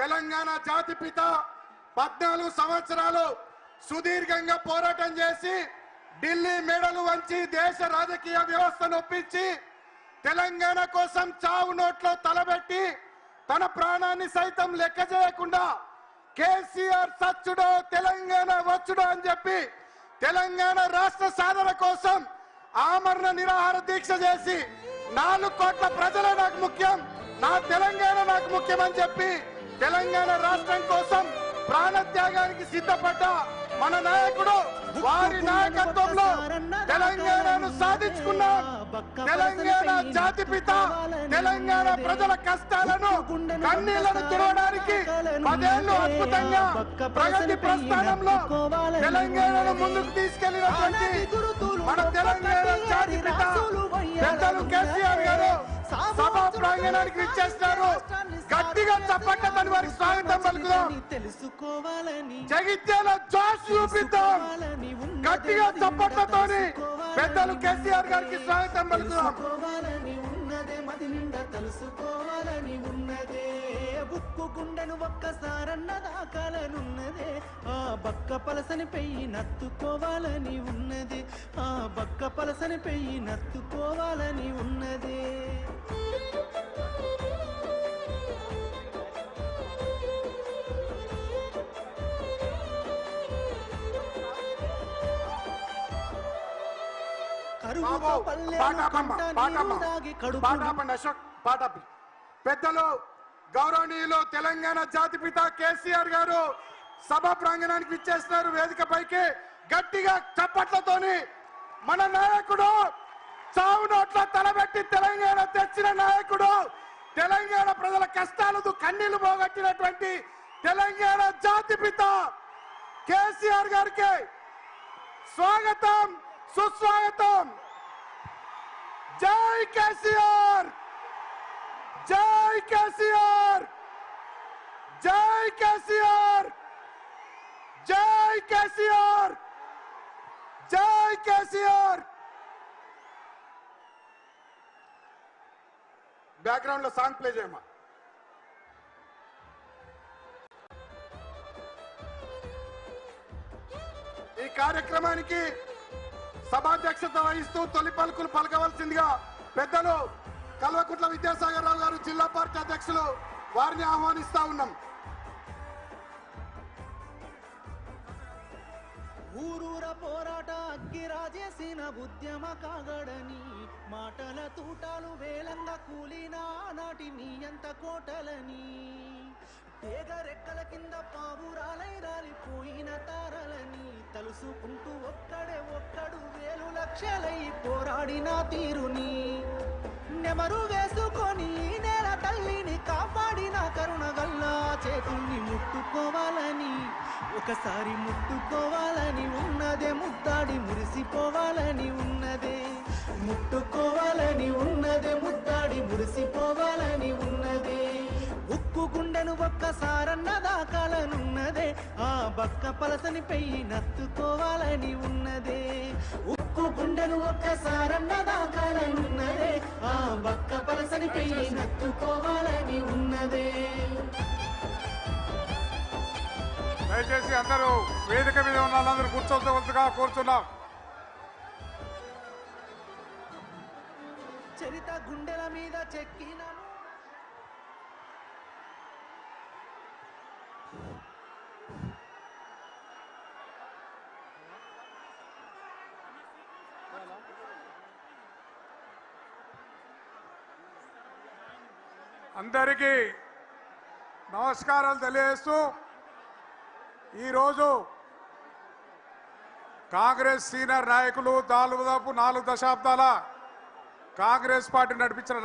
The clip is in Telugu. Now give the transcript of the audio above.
తెలంగాణ జాతిపిత 14 సంవత్సరాలు సుదీర్ఘంగా పోరాటం చేసి ఢిల్లీ మెడలు వంచి దేశ రాజకీయ వ్యవస్థను ఒప్పించి తెలంగాణ కోసం చావు నోట్లో తలబెట్టి తన ప్రాణాన్ని సైతం లెక్క చేయకుండా కేసీఆర్ సచ్చుడో తెలంగాణ వచ్చుడో అని చెప్పి తెలంగాణ రాష్ట్ర సాధన కోసం ఆమరణ నిరాహార దీక్ష చేసి 4 కోట్ల ప్రజలే నాకు ముఖ్యం, నా తెలంగాణ నాకు ముఖ్యం అని చెప్పి తెలంగాణ రాష్ట్రం కోసం ప్రాణత్యాగానికి సిద్ధపడ్డ మన నాయకుడు వారి నాయకత్వంలో తెలంగాణను సాధించుకున్నాం. తెలంగాణ జాతిపిత తెలంగాణ ప్రజల కష్టాలను కన్నీళ్లను తుడవడానికి 10 ఏళ్లు అద్భుతంగా ప్రగతి ప్రస్థానంలో తెలంగాణను ముందుకు తీసుకెళ్లినటువంటి మన తెలంగాణ జాతిపిత పెద్దలు కేసీఆర్ గారు సభా ప్రాంగణానికి విచ్చేస్తారు. గట్టిగా చప్పట్లతోని వారికి స్వాగతం పలుకుదాం. జగిత్యాల జోష్ చూపిద్దాం. గట్టిగా చప్పట్లతోని పెద్దలు కేసీఆర్ గారికి స్వాగతం పలుకుదాం. తెలుసుకోవాలని ఉన్నదే బుక్కు గుండెను ఒక్కసారన్న దాకాలనున్నదే ఆ బక్క పలసని పెయ్యి నత్తుకోవాలని ఉన్నది ఆ బక్క పలసని పెయ్యి నత్తుకోవాలని ఉన్నదే పెద్దలు గౌరవనీయులు తెలంగాణ జాతిపిత కేసీఆర్ గారు సభ ప్రాంగణానికి విచ్చేస్తున్నారు. వేదికపైకి గట్టిగా చప్పట్లతోని మన నాయకుడు చావు నోట్ల తలబెట్టి తెలంగాణ తెచ్చిన నాయకుడు, తెలంగాణ ప్రజల కష్టాలకు కన్నీళ్లు పోగొట్టినటువంటి తెలంగాణ జాతిపిత కేసీఆర్ గారికి స్వాగతం సుస్వాగతం. జై కేసీఆర్, జై కేసీఆర్, జై కేసీఆర్, జై కేసీఆర్, జై కేసీఆర్. బ్యాక్గ్రౌండ్ లో సాంగ్ ప్లే చేయమా. ఈ కార్యక్రమానికి సభాధ్యక్షత వహిస్తూ తొలి పలుకులు పలకవలసిందిగా పెద్దలు కల్వకుంట్ల విద్యాసాగర్ రావు గారు జిల్లా పార్టీ అధ్యక్షులు వారిని ఆహ్వానిస్తా ఉన్నాం. ఊరూర పోరాట అగ్గిరాజేసిన ఉద్యమ కాగడని మాటల తూటాలు వేలంగా కూలినా నాటి నీ ఎంత కోటలని తేగరెక్కల కింద పావురాలై రాలిపోయిన తారలని తలుసుకుంటూ ఒక్కడు వేలు లక్షలై పోరాడిన తీరుని నెమరు వేసుకొని నేల తల్లిని కాపాడిన కరుణగల్లా చేతుల్ని ముట్టుకోవాలని ఒకసారి ముట్టుకోవాలని ఉన్నదే ముద్దాడి మురిసిపోవాలని ఉన్నదే ముట్టుకోవాలని ఉన్నదే ముద్దాడి మురిసిపోవాలని ఉన్నదే ఉక్కు గుండెను ఒక్కసారన్న దాకాలనున్నదే ఆ బక్క పలసని పెయ్యి నత్తుకోవాలని ఉన్నదే ఉక్కు గుండెను ఒక్కసారన్న దాకాలనున్నదే ఆ బక్క పలసని పెయ్యి నత్తుకోవాలని ఉన్నదే. దయచేసి అందరూ వేదిక మీద ఉన్న వాళ్ళందరూ కూర్చోవలసిందిగా కోరుతున్నాం. చరిత గుండెల మీద చెక్కిన అందరికీ నమస్కారాలు తెలియజేస్తూ ఈరోజు కాంగ్రెస్ సీనియర్ నాయకులు దాదాపు 4 దశాబ్దాల కాంగ్రెస్ పార్టీ నడిపించిన